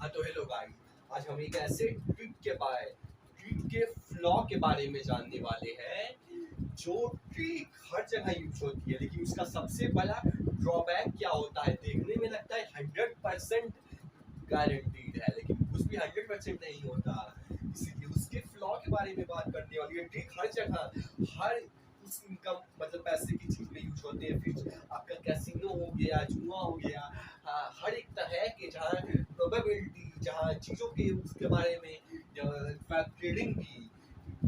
हाँ तो hello guys, आज हम एक ऐसे ट्रिक के फ्लॉ के बारे में जानने वाले हैं जो ट्रिक हर जगह यूज होती है, लेकिन उसका सबसे बड़ा ड्रॉबैक क्या होता है। देखने में लगता है 100% गारंटीड है, लेकिन कुछ भी 100% नहीं होता। इसीलिए उसके फ्लॉ के बारे में बात करने वाली है। ट्रिक हर जगह हर उस इनकम मतलब पैसे की चीज में यूज होते हैं। फिर आपका कैसीनो हो गया, जुआ हो गया, हर एक तरह के जहाँ प्रोबेबिलिटी, जहाँ चीज़ों के उसके बारे में ट्रेडिंग भी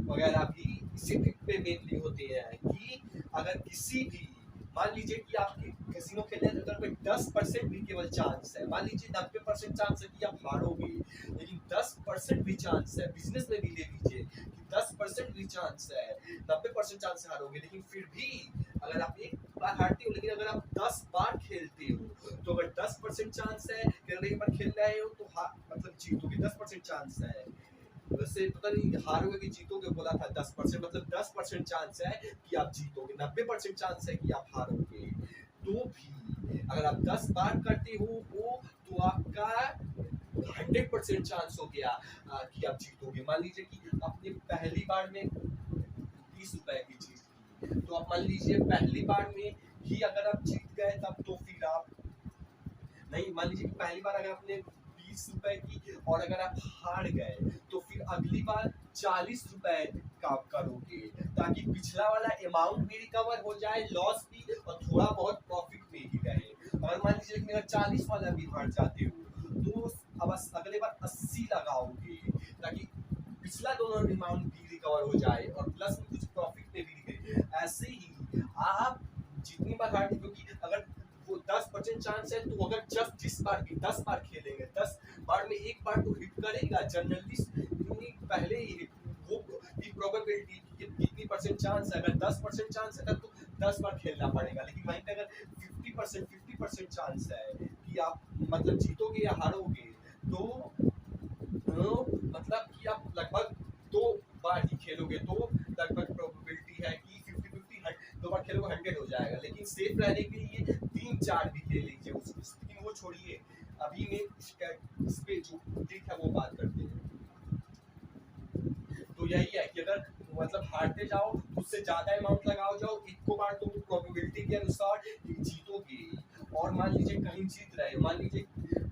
वगैरह भी इसी ट्रिक पे मेनली होते हैं कि अगर किसी भी मान लीजिए कि आपके कैसीनो खेलने में अगर कोई 10% भी केवल चांस है, मान लीजिए 90% चांस है कि आप हारोगे, लेकिन 10% भी चांस है। बिजनेस में भी ले लीजिए कि 10% भी चांस है, 90% चांस है हारोगे, लेकिन फिर भी अगर आप एक बार हारते हो, लेकिन अगर आप 10 बार खेलते हो तो अगर 10% चांस है कि अगर एक बार खेल रहे हो तो मतलब जीतोगे, 10% चांस है। वैसे पता नहीं हारोगे कि जीतोगे बोला था 10%, मतलब 10% चांस है कि आप जीतोगे, 90% चांस है कि आप हारोगे। तो भी अगर आप 10 बार करते हो वो तो आपका 100% चांस हो गया कि आप जीतोगे। मान लीजिए कि आपने पहली बार में 20 रुपए की चीज की, तो आप मान लीजिए पहली बार में ही अगर आप जीत गए तब तो फिर आप नहीं, मान लीजिए कि पहली बार अगर आपने 20 रुपए की और अगर आप हार गए तो फिर अगली बार 40 रुपए का आप करोगे, ताकि पिछला वाला अमाउंट भी रिकवर हो जाए, लॉस भी, और थोड़ा बहुत प्रॉफिट में ही रहे। और मान लीजिए कि अगर 40 वाला भी हार जाते हो तो अब अगले बार 80 लगाओगे, ताकि पिछला दोनों अमाउंट भी रिकवर हो जाए और प्लस में कुछ प्रॉफिट में भी निकले। ऐसे ही आप जितनी बार हार, क्योंकि अगर वो 10% चांस है तो अगर जस्ट जिस बार भी 10 बार खेलेंगे, 10 बार में एक बार तो हिट करेगा जनरली, पहले ही वो की प्रोबेबिलिटी कितनी परसेंट चांस है। अगर 10% चांस है तब तो 10 बार खेलना पड़ेगा, लेकिन वहीं पे अगर 50% चांस है कि आप मतलब जीतोगे या हारोगे, तो मतलब कि आप लगभग 2 बार ही खेलोगे तो लगभग प्रोबेबिलिटी है कि 50-50, 2 बार खेलोगे 100 हो जाएगा। लेकिन सेफ रहने के लिए 3-4 भी खेल लीजिए उसको, लेकिन वो छोड़िए, अभी में इस पे जो ट्रिक है वो बात करते हैं। तो यही है कि अगर मतलब हारते जाओ उससे ज्यादा अमाउंट लगाओ जाओ, एक को बार तो प्रोबेबिलिटी के अनुसार जीतोगे। और मान लीजिए कहीं जीत रहे हो, मान लीजिए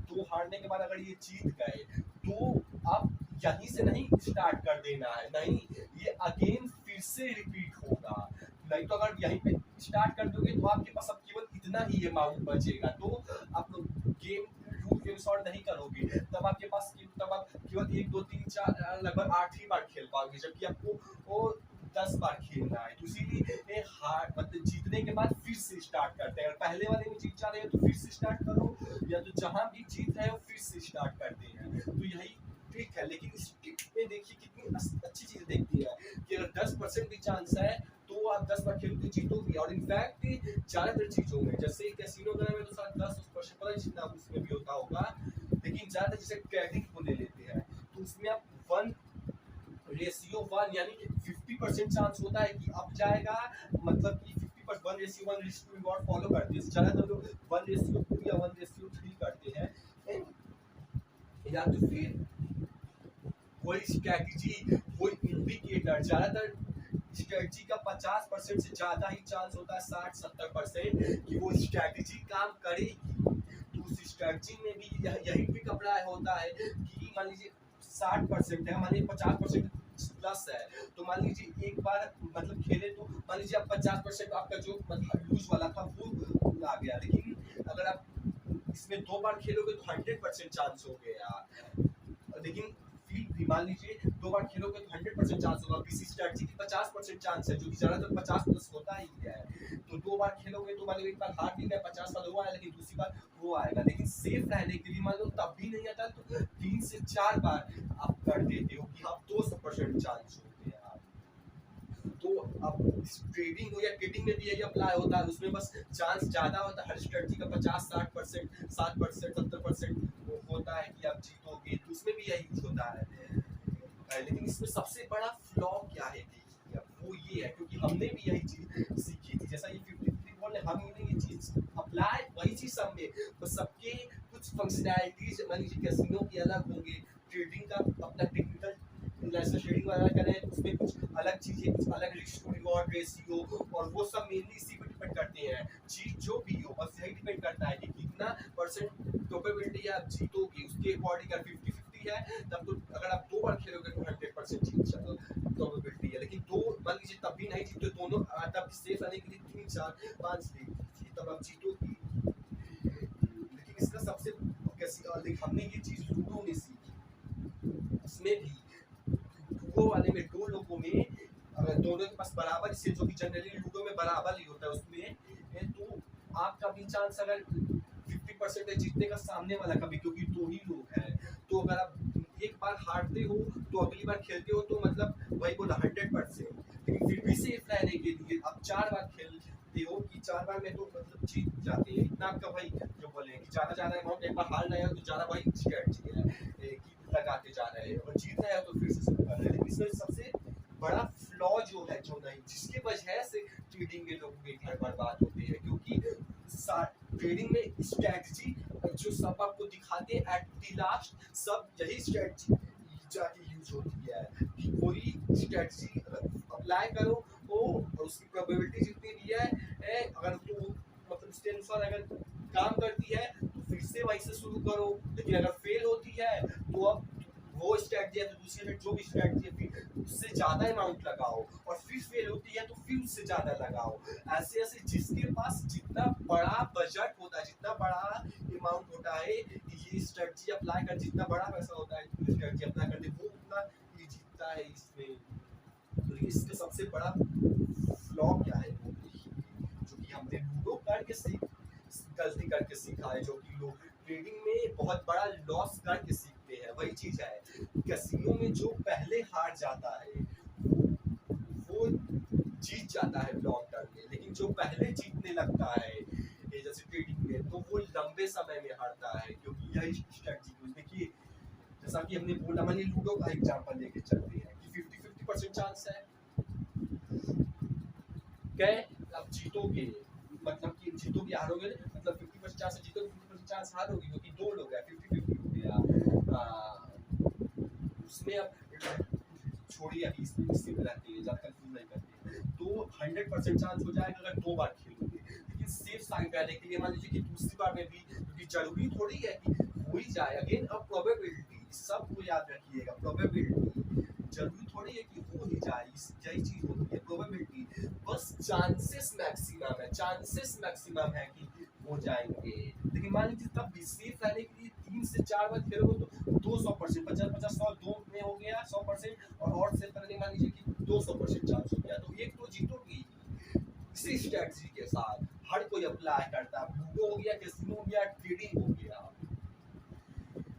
तो हारने के बाद अगर ये जीत गए तो आप यहीं से नहीं स्टार्ट कर देना है, नहीं, ये अगेन फिर से रिपीट होगा। नहीं तो अगर यहीं पे स्टार्ट कर दोगे तो आपके पास अब केवल इतना ही अमाउंट बचेगा, तो आप गेम रूल के अनुसार नहीं करोगे, तब आपके पास तब आप केवल 1 2 3 4 लगभग 8 ही बार खेल पाओगे, जबकि आपको वो 10 बार खेलना है। तो इसीलिए हार मतलब जीतने के बाद फिर से स्टार्ट करते हैं। अगर पहले वाले में जीत जा रहे हो तो फिर से स्टार्ट करो, या तो जहां भी जीत रहे हो फिर से स्टार्ट करते हैं। तो यही ट्रिक है। लेकिन इस ट्रिक में देखिए कितनी अच्छी चीज देखती है कि अगर 10% भी चांस है तो आप 10 बार खेलोगे जीतोगे। और इनफैक्ट ज्यादातर चीजों में, जैसे कैसीनो वगैरह में तो शायद 10% पता नहीं जितना उसमें भी होता होगा, लेकिन ज्यादातर जैसे ट्रेडिंग को ले लेते हैं तो उसमें आप 1:1 यानी 50% चांस होता है कि अब जाएगा, मतलब कि 50% 1:1 रिवॉर्ड फॉलो करते हैं। ज्यादातर लोग 1:2 या 1:3 करते हैं, या तो फिर कोई स्ट्रैटेजी, कोई इंडिकेटर, ज्यादातर स्ट्रैटेजी का 50% से ज्यादा ही चांस होता है, 60-70% कि वो स्ट्रैटेजी काम करेगी। तो उस स्ट्रैटेजी में भी यही ट्रिक अप्लाई होता है कि मान लीजिए 60% है, मान लीजिए 50% प्लस है, तो मान लीजिए एक बार मतलब खेले तो मान लीजिए आप 50% आपका जो मतलब लूज वाला था वो आ गया, लेकिन अगर आप इसमें 2 बार खेलोगे तो 100% चांस हो गया। लेकिन फिर भी मान लीजिए 2 बार खेलोगे तो 100% चांस होगा। किसी स्ट्रैटेजी की 50% चांस है, जो कि ज्यादातर 50+ होता ही है। तो 2 बार खेलोगे तो मान लो एक बार हार भी गए, 50 वाला वो आया, लेकिन दूसरी बार वो आएगा। लेकिन सेफ रहने के लिए मान लो तब भी नहीं आता तो 3 से 4 बार आप कर देते हो कि हाँ 200% चांस होते हैं आप। तो अब ट्रेडिंग हो या ट्रेडिंग में भी यही अप्लाई होता है, उसमें बस चांस ज्यादा होता है। हर स्ट्रेटजी का 50-60%, 60%, 70% होता है कि आप जीतोगे, तो उसमें भी यही यूज होता है। लेकिन इसमें सबसे बड़ा फ्लॉ क्या है देखिए, वो ये है, क्योंकि हमने भी यही चीज सीखी थी, जैसा ये 50-50 बोले हमने ये चीज अप्लाई वही चीज सब में, बस सबके कुछ फंक्शनैलिटीज मान लीजिए कैसीनो की अलग होंगे, ट्रेडिंग का अपना टेक्निकल लाइसेंस ट्रेडिंग वाला करें तो उसमें कुछ अलग चीजें, कुछ अलग रिस्क टू रिवॉर्ड रेशियो, और वो सब मेनली इसी पे डिपेंड करते हैं। जीत जो भी हो बस यही डिपेंड करता है कि कितना परसेंट प्रोबेबिलिटी आप जीतोगे, उसके अकॉर्डिंग अगर 50-50 है तब तो अगर आप 2 बार खेलोगे तो 100% जीत प्रोबेबिलिटी है, लेकिन दो मान लीजिए तब भी नहीं जीते, दोनों तब सेफ रहने के लिए 3-4-5 ले तब आप जीतोगे। लेकिन इसका सबसे कैसी हमने ये चीज लूडो में सीखी, उसमें भी लूडो वाले में 2 लोगों में अगर दोनों के पास बराबर से, जो कि जनरली लूडो में बराबर ही होता है उसमें, तो आपका भी चांस अगर 50% है जीतने का, सामने वाला का भी, क्योंकि 2 ही लोग हैं। तो अगर आप एक बार हारते हो तो अगली बार खेलते हो तो मतलब वही बोला 100%, लेकिन फिर भी सेफ रहने के लिए आप 4 बार खेलते हो कि 4 बार में तो मतलब जीत जाते हैं। इतना आपका भाई जो बोले कि ज्यादा अमाउंट एक बार हार रहे हो तो ज्यादा भाई स्ट्रेटजी है कि लगाते जा रहे हैं, और जीत रहे हो तो फिर से शुरू कर रहे हैं। लेकिन इसमें सबसे बड़ा फ्लॉ जो है, जो नहीं, जिसकी वजह से ट्रेडिंग में लोगों के घर बर्बाद होते हैं, क्योंकि ट्रेडिंग में स्ट्रेटजी जो सब आपको दिखाते हैं एट द लास्ट, सब यही स्ट्रेटजी जाके यूज होती है कि कोई स्ट्रेटजी अप्लाई करो और उसकी प्रोबेबिलिटी जितनी भी है अगर तो मतलब उसके अनुसार अगर काम करती है तो फिर से वहीं से शुरू करो, लेकिन अगर फेल होती है तो अब वो स्ट्रेटजी है तो दूसरी में जो भी स्ट्रेटजी है फिर उससे ज्यादा अमाउंट लगाओ, और फिर फेल होती है तो फिर उससे ज्यादा लगाओ। ऐसे ऐसे जिसके पास जितना बड़ा बजट होता है, जितना बड़ा अमाउंट होता है, ये स्ट्रेटजी अप्लाई कर, जितना बड़ा पैसा होता है स्ट्रेटजी अप्लाई करते वो उतना ये जीतता है इसमें। तो इसका सबसे बड़ा फ्लॉ क्या है, वो जो कि हमने लूडो करके गलती करके सीखा है, जो कि लोग ट्रेडिंग में बहुत बड़ा लॉस करके सीखते हैं। वही चीज है कैसीनो में, जो पहले हार जाता है वो जीत जाता है लॉन्ग टर्म में, लेकिन जो पहले जीतने लगता है ये जैसे ट्रेडिंग में, तो वो लंबे समय में हारता है, क्योंकि यही स्ट्रेटजी यूज। देखिए जैसा कि हमने बोला, मैंने लूडो का एग्जांपल लेके चलते हैं कि 50-50% चांस है क्या आप जीतोगे, मतलब कि जीतोगे हारोगे, मतलब 50% चांस है जीतोगे, 50% चांस हारोगे, क्योंकि 2 लोग हैं 50-50 हो गया। उसमें अब छोड़िए अभी इसमें रहती है, ज़्यादा कंफ्यूज नहीं करते, तो 100% चांस हो जाएगा अगर 2 बार खेलोगे। लेकिन सेफ साइड रहने के लिए मान लीजिए कि दूसरी बार में भी, क्योंकि जरूरी थोड़ी है कि हो ही जाए, अगेन अब प्रोबेबिलिटी सबको याद रखिएगा, प्रोबेबिलिटी जरूरी थोड़ी है कि हो ही जाए, यही चीज होती है प्रोबेबिलिटी, बस चांसेस मैक्सिमम है, चांसेस मैक्सिमम है कि हो जाएंगे। लेकिन मान लीजिए तब भी सेफ रहने के लिए 3 से 4 बार खेलोगे तो 200%, 50-50 100 2 में हो गया 100%, और सेफ करने मान लीजिए कि 200% चांस हो गया, तो एक तो जीतोगे। इसी स्ट्रेटजी के साथ हर कोई अप्लाई करता है, लूडो हो गया, कैसीनो हो गया, ट्रेडिंग हो गया।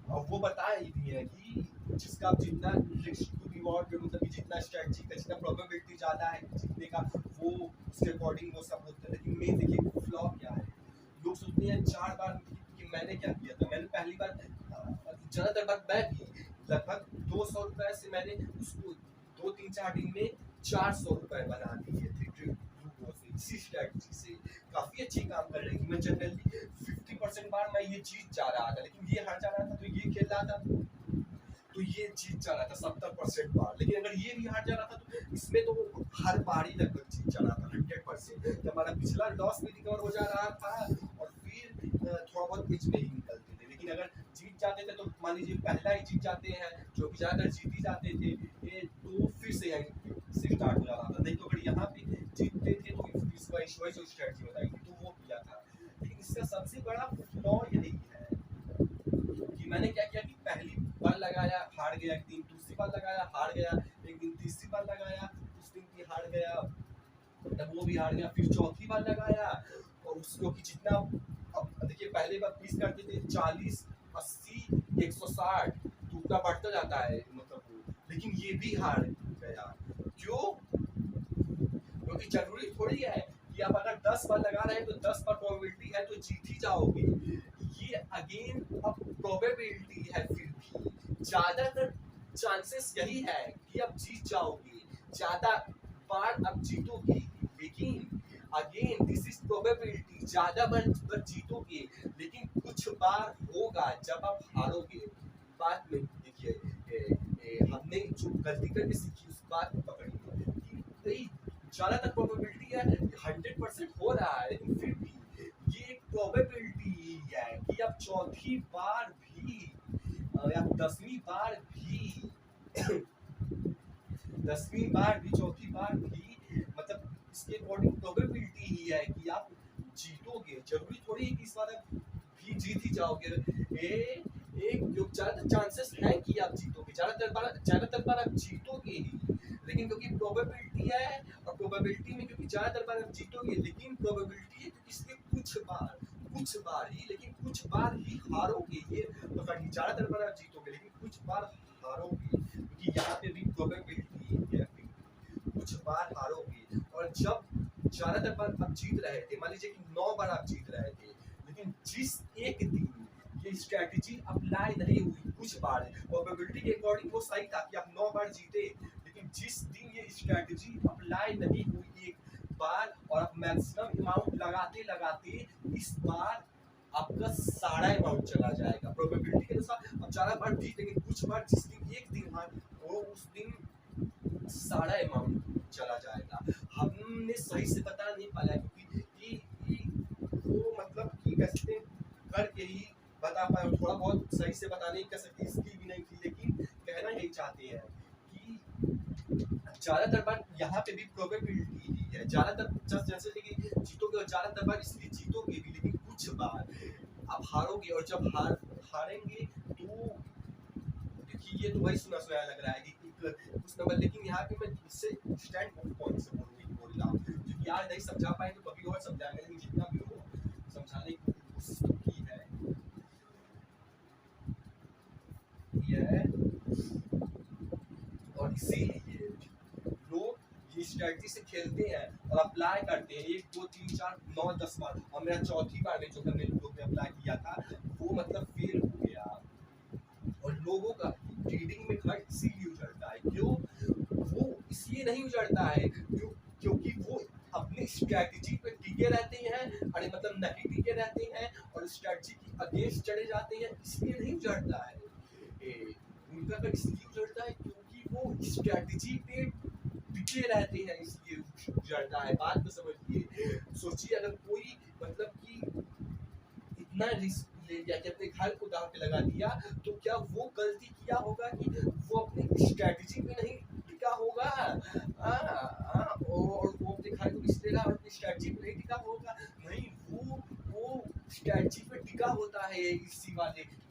और वो बताया ही भी है कि जिसका जितना रिस्क टू रिवॉर्ड, मतलब कि जितना स्ट्रेटजी का जितना प्रोबेबिलिटी ज़्यादा है जीतने का, वो उसके अकॉर्डिंग वो सब होता है। लेकिन मेन देखिए फ्लॉ क्या है, लोग सोचते हैं 4 बार कि मैंने क्या किया था, मैंने पहली बार ज़्यादातर बार मैं भी लगभग 200 रुपये से मैंने उसको 2-3-4 दिन में 400 रुपये बना दिए थे इसी स्ट्रेटजी से। काफ़ी अच्छी काम कर रही थी। मैं जनरली 50% बार मैं ये जीत जा रहा था, लेकिन ये हार जा रहा था, तो ये खेल रहा था तो ये जीत जा रहा था 70% बार। लेकिन अगर ये भी हार जा रहा था तो इसमें तो हर बार ही लगभग जीत जा रहा था 100%। तो हमारा पिछला लॉस भी रिकवर हो जा रहा था, और फिर थोड़ा बहुत बीच में ही निकलते थे। लेकिन अगर जीत जाते थे तो मान लीजिए पहला ही जीत जाते हैं, जो कि ज़्यादातर जीत ही जाते थे, ये तो फिर से यहीं से स्टार्ट हो जाता था। नहीं तो अगर यहाँ पे जीतते थे तो वही स्ट्रेटजी बताई थी, तो वो किया था। लेकिन इसका सबसे बड़ा फ्लॉ यही है कि मैंने क्या किया कि पहली बार लगाया हार गया एक दिन, दूसरी बार लगाया हार गया एक दिन, तीसरी बार लगाया उस दिन भी हार गया, तब वो भी हार गया, फिर चौथी बार लगाया और उसको कि जितना, अब देखिए पहले बार 20 करते थे, 40, 80, 160 टूटा बढ़ता जाता है मतलब वो, लेकिन ये भी हार गया। क्यों? क्योंकि जरूरी थोड़ी है कि आप अगर 10 बार लगा रहे हैं तो 10 बार प्रोबेबिलिटी है तो जीत ही जाओगे। ये अगेन अब प्रोबेबिलिटी है, फिर भी ज्यादातर चांसेस यही है कि आप जीत जाओगे, ज्यादा बार आप जीतोगे। लेकिन अगेन दिस इज प्रोबेबिलिटी, ज्यादा बार जीतोगे, लेकिन कुछ बार होगा जब आप हारोगे। बात में देखिए, हमने जो गलती करके सीखी उस बात को पकड़िए कि भाई ज्यादातर प्रोबेबिलिटी है 100% हो रहा है, लेकिन फिर भी ये एक प्रोबेबिलिटी है कि आप चौथी बार भी या 10वीं बार भी 10वीं बार भी, चौथी बार भी, मतलब इसके अकॉर्डिंग प्रोबेबिलिटी ही है कि आप जीतोगे। जरूरी थोड़ी है कि इस बार आप भी जीत ही जाओगे। एक जो ज्यादा चांसेस है कि आप जीतोगे, ज्यादातर बार आप जीतोगे ही, लेकिन क्योंकि प्रोबेबिलिटी है, और प्रोबेबिलिटी में क्योंकि ज्यादातर बार आप जीतोगे, लेकिन प्रोबेबिलिटी है क्योंकि इसके कुछ बार ही, लेकिन कुछ बार ही हारोगे। ये तो ज्यादातर बार आप जीतोगे लेकिन कुछ बार हारोगे, क्योंकि यहाँ पे भी प्रोबेबिलिटी है, कुछ बार हारोगे। और जब ज्यादातर बार आप जीत रहे थे, मान लीजिए कि 9 बार आप जीत रहे थे, लेकिन जिस एक दिन ये स्ट्रेटेजी अप्लाई नहीं हुई, कुछ बार प्रोबेबिलिटी के अकॉर्डिंग वो सही था कि आप 9 बार जीते, लेकिन जिस दिन ये स्ट्रेटेजी अप्लाई नहीं हुई एक बार, और आप मैक्सिमम अमाउंट लगाते लगाते इस बार आपका सारा अमाउंट चला जाएगा। प्रोबेबिलिटी के अनुसार आप 4 बार जीतेंगे, कुछ बार जिस दिन एक दिन हार, वो उस दिन सारा अमाउंट चला जाएगा। हमने सही से बता नहीं पाया क्योंकि वो मतलब कि कैसे करके ही बता पाए, थोड़ा बहुत सही से बता नहीं कर सकते, इसकी भी नहीं थी, लेकिन कहना यही चाहते हैं कि ज्यादातर बार यहाँ पे भी प्रोबेबिलिटी ही है, ज्यादातर जैसे कि जीतोगे, और ज्यादातर बार इसलिए जीतोगे भी, लेकिन कुछ बार आप हारोगे, और जब हारेंगे तो देखिए ये तो वही सुना सुनाया लग रहा है कि कुछ नंबर, लेकिन यहाँ पे मैं इससे स्टैंड ऑफ पॉइंट से बोल रहा हूँ, क्योंकि आज नहीं समझा पाए तो कभी और समझाएंगे, लेकिन जितना भी हो समझाने की कोशिश की है। और इसीलिए लोग ये स्ट्रेटजी से खेलते हैं और अप्लाई करते हैं 1 2 3 4 9 10 बार, और मेरा चौथी बार में जो हमने लोगों ने अप्लाई किया था वो मतलब फेल हो गया। और लोगों का रीडिंग में घर इसीलिए उजड़ता है, क्यों? वो इसलिए नहीं उजड़ता है क्योंकि वो अपनी स्ट्रेटजी पे टिके रहते हैं, अरे मतलब नहीं टिके रहते हैं, और स्ट्रेटजी की अगेंस्ट चले जाते हैं, इसलिए नहीं उजड़ता है। उनका घर इसलिए उजड़ता है क्योंकि वो स्ट्रेटजी पे टिके रहते हैं, इसलिए उजड़ता है। बात को समझिए, सोचिए अगर कोई मतलब कि इतना रिस्क ले लिया कि अपने घर को दांव पे लगा दिया, तो क्या वो गलती किया होगा कि वो अपनी स्ट्रेटजी पे नहीं टिका होगा? और वो अपने घर को रिस्क ले रहा और अपनी स्ट्रेटजी पे नहीं टिका होगा? नहीं, वो स्ट्रेटजी पे टिका होता है,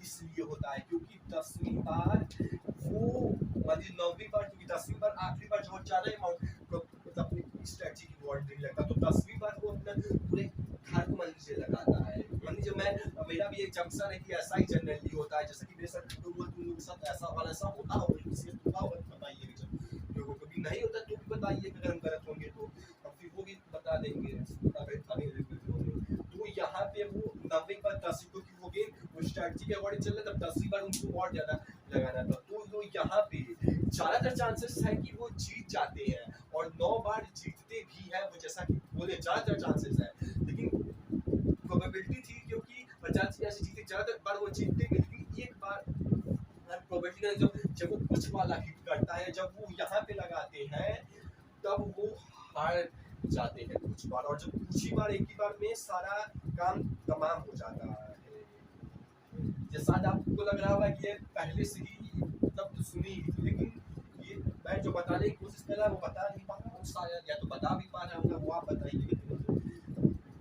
इसलिए होता है क्योंकि 10वीं बार वो, मतलब 9वीं बार, क्योंकि 10वीं बार आखिरी बार जो ज्यादा अमाउंट अपनी स्ट्रेटजी की वॉर्ड नहीं लगता, तो 10वीं बार वो अपना पूरे घर को मान लीजिए लगाता है। मान लीजिए मेरा भी एक जंक्शन है कि ऐसा ही जनरली होता है, जैसे कि मेरे साथ तुम लोगों के साथ ऐसा होता होगा, किसी होता होगा तो बताइए, जब लोगों को भी नहीं होता तो भी बताइए, अगर हम गलत होंगे तो हम फिर वो भी बता देंगे। तो यहाँ पे वो 90 बार 10वीं, क्योंकि वो गेम वो स्ट्रेटजी के अकॉर्डिंग चल रहा है, तब 10वीं बार उनको और ज्यादा लगाना था, तो यहाँ पे ज्यादातर चांसेस है कि वो जीत जाते हैं, और 9 बार जीतते भी है वो, जैसा कि बोले ज्यादातर चांसेस है, लेकिन प्रोबेबिलिटी थी क्योंकि 50 ऐसे जीते, ज्यादातर बार वो जीतते भी, लेकिन एक बार प्रोबेबिलिटी जब वो कुछ वाला हिट करता है, जब वो यहाँ पे लगाते हैं तब वो हार जाते हैं कुछ बार, और जब कुछ ही बार एक ही बार में सारा काम तमाम हो जाता है। जैसा आपको लग रहा होगा कि ये पहले से ही मतलब तो सुनी ही थी, लेकिन ये मैं जो बताने की कोशिश कर रहा हूँ वो बता नहीं पा रहा हूँ, शायद या तो बता भी पा रहा हूँ, वो आप बताइए।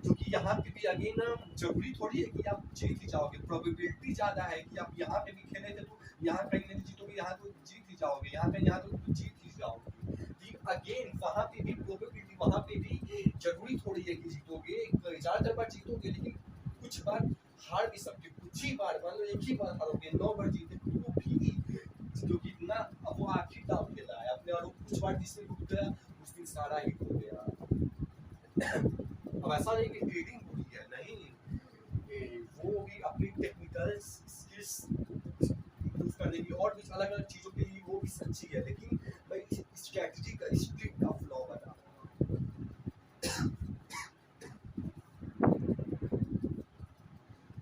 क्योंकि यहाँ पे भी अगेन जरूरी थोड़ी है कि आप जीत ही जाओगे, प्रोबेबिलिटी ज्यादा है कि आप यहाँ पे भी खेले थे तो यहाँ कहीं नहीं जीतोगे, यहाँ तो जीत ही जाओगे, यहाँ तो जीत ही जाओगे। लेकिन अगेन वहाँ पे भी प्रोबेबिलिटी, वहाँ पे भी जरूरी थोड़ी है कि जीतोगे, ज्यादातर बार जीतोगे, लेकिन कुछ बार हार भी सकते, कुछ ही बार, मान लो एक ही बार हारोगे, 9 बार जीते तो भी, क्योंकि इतना अब वो आखिरी दाव खेला है अपने, और कुछ बार जिसने रुक गया उस दिन सारा हिट हो गया। अब ऐसा नहीं कि ट्रेडिंग बुरी है, नहीं, वो भी अपनी टेक्निकल स्किल्स इम्प्रूव करने की और भी अलग अलग चीज़ों के लिए वो भी अच्छी है, लेकिन मैं स्ट्रेटजी का स्ट्रिक्ट का फ्लॉ बता रहा हूँ।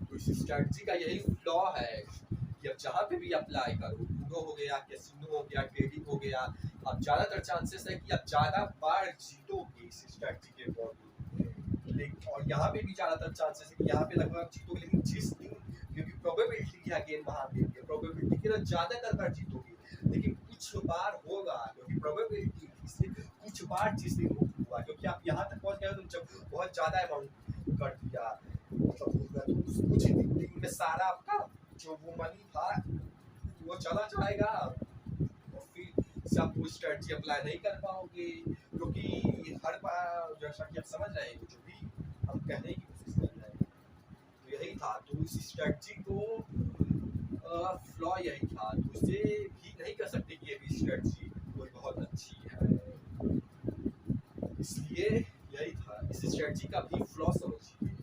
तो इस स्ट्रेटजी का यही फ्लॉ है कि अब जहाँ पे भी अप्लाई करो, लूडो हो गया, कैसीनो हो गया, ट्रेडिंग हो गया, अब ज्यादातर चांसेस है कि आप ज्यादा बार जीतोगे इस स्ट्रेटजी के अकॉर्डिंग। और यहाँ पे भी ज्यादातर चांसेस है कि यहाँ पे लगभग आप जीतोगे, लेकिन जिस दिन, क्योंकि प्रोबेबिलिटी है अगेन वहाँ पे प्रोबेबिलिटी के ज्यादातर बार जीतोगे, लेकिन कुछ बार होगा क्योंकि प्रोबेबिलिटी से कुछ बार जिस दिन हुआ, क्योंकि आप यहाँ तक पहुँच गए तो जब बहुत ज्यादा अमाउंट कर दिया, मतलब तो कुछ दिन में सारा आपका जो वो मनी था वो चला जाएगा, और फिर से आप वो स्ट्रेटजी अप्लाई नहीं कर पाओगे, क्योंकि हर बार जैसा कि आप समझ रहे हैं जो भी हम कहने की कोशिश कर रहे हैं, तो यही था। तो इस स्ट्रेटजी को फ्लॉ यही था, तो उसे भी नहीं कर सकते कि ये भी स्ट्रेटजी कोई बहुत अच्छी है, इसलिए यही था। इस स्ट्रेटजी का भी फ्लॉ समझिए।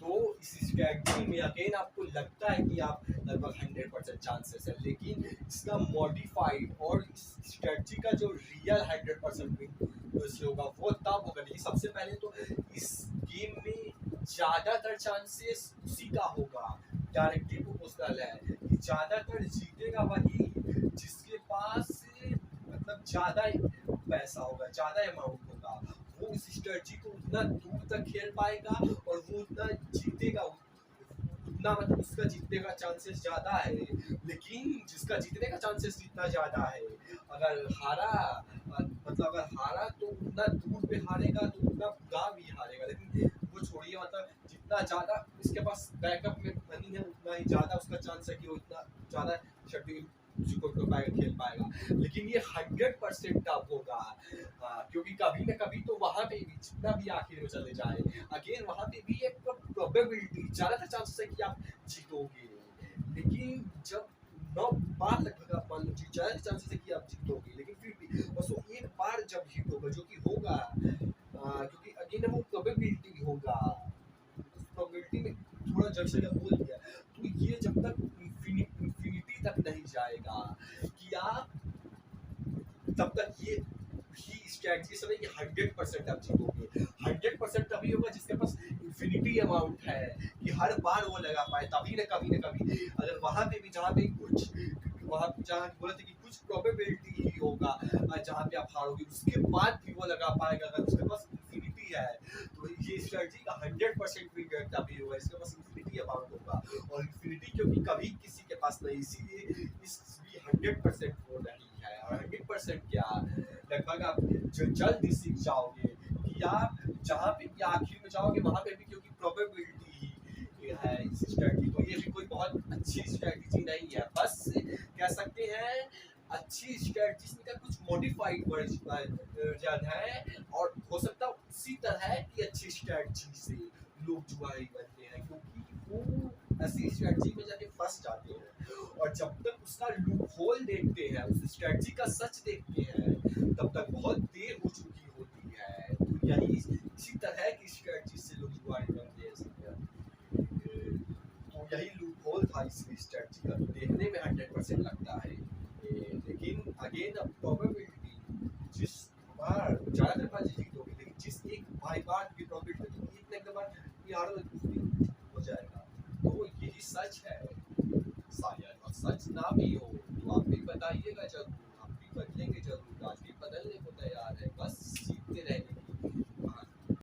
तो इस स्ट्रेटजी में अगेन आपको लगता है कि आप लगभग 100% चांसेस है, लेकिन इसका मॉडिफाइड और इस स्ट्रेटजी का जो रियल 100% होगा वो तब होगा। लेकिन सबसे पहले तो इस गेम में ज्यादातर चांसेस उसी का होगा, डायरेक्टली प्रोपोर्शनल है कि ज्यादातर जीतेगा वही जिसके पास मतलब ज्यादा पैसा होगा, ज्यादा अमाउंट होगा, वो उस स्ट्रेटजी को उतना दूर तक खेल पाएगा और वो उतना जीतेगा, उतना मतलब उसका जीतने का चांसेस ज्यादा है। लेकिन जिसका जीतने का चांसेस जितना ज्यादा है, अगर हारा मतलब अगर हारा तो उतना दूर पे हारेगा, तो उतना गाँव भी हारेगा। लेकिन वो छोड़िए, मतलब जितना ज्यादा इसके पास बैकअप में मनी है उतना ही ज्यादा उसका चांस है कि वो इतना ज्यादा खेल पाएगा। लेकिन ये 100% अब होगा, क्योंकि कभी न कभी तो वहां पे भी जितना भी आखिर में चले जाए, अगेन वहां पे भी एक प्रोबेबिलिटी ज्यादातर चांसेस है कि आप जीतोगे, लेकिन जब 9 बार लगभग आप मान लीजिए ज्यादा चांसेस है कि आप जीतोगे, लेकिन फिर भी बस वो एक बार जब हिट होगा, जो कि होगा, क्योंकि अगेन वो प्रोबेबिलिटी होगा, प्रोबेबिलिटी में थोड़ा जैसे कि बोल दिया, तो ये जब तक इंफिनिटी तक नहीं जाएगा कि आप तब तक ये ही स्ट्रेटजी समय कि 100% आप जीतोगे। 100% तभी होगा जिसके पास इंफिनिटी अमाउंट है कि हर बार वो लगा पाए, तभी न कभी अगर वहां पे भी जहाँ पे कुछ वहां जहाँ बोले थे कि कुछ प्रोबेबिलिटी ही होगा जहाँ पे आप हारोगे, उसके बाद भी वो लगा पाएगा अगर उसके पास इंफिनिटी है। तो ये स्ट्रेटजी का 100% विन रेट तभी होगा इसके पास इंफिनिटी अमाउंट होगा, और इंफिनिटी क्योंकि कभी किसी के पास नहीं, इसीलिए इस 100% हो रही है। और 100% क्या, लगभग आप जो जल्द सीख जाओगे कि आप जहाँ पे भी आखिर में जाओगे वहाँ पे भी, क्योंकि प्रोबेबिलिटी ही है इस स्ट्रेटजी। तो ये भी कोई बहुत अच्छी स्ट्रेटजी नहीं है, बस कह सकते हैं अच्छी स्ट्रेटजी का कुछ मॉडिफाइड वर्जन है, और हो सकता है उसी तरह की अच्छी स्ट्रेटजी से लोग जुआरी बनते हैं, क्योंकि वो ऐसी स्ट्रेटजी में जाके फंस जाते हैं, और जब तक उसका लूप होल देखते हैं, उस स्ट्रेटजी का सच देखते हैं, तब तक बहुत देर हो चुकी होती है। तो यही इसी तरह की स्ट्रेटजी से लोग जुआरी बनते हैं। तो यही लूप होल था इस स्ट्रेटजी का, तो देखने में 100% लगता है, लेकिन अगेन अब प्रोबेबिलिटी जिस बार ज्यादातर बार जीतोगे, लेकिन जिस एक बार की प्रोबेबिलिटी एक ना बार यार हो जाएगा। तो यही सच है शायद, और सच ना भी हो तो आप भी बताइएगा जरूर, आप भी बदलेंगे जरूर, आज भी बदलने को तैयार है, बस सीखते रहने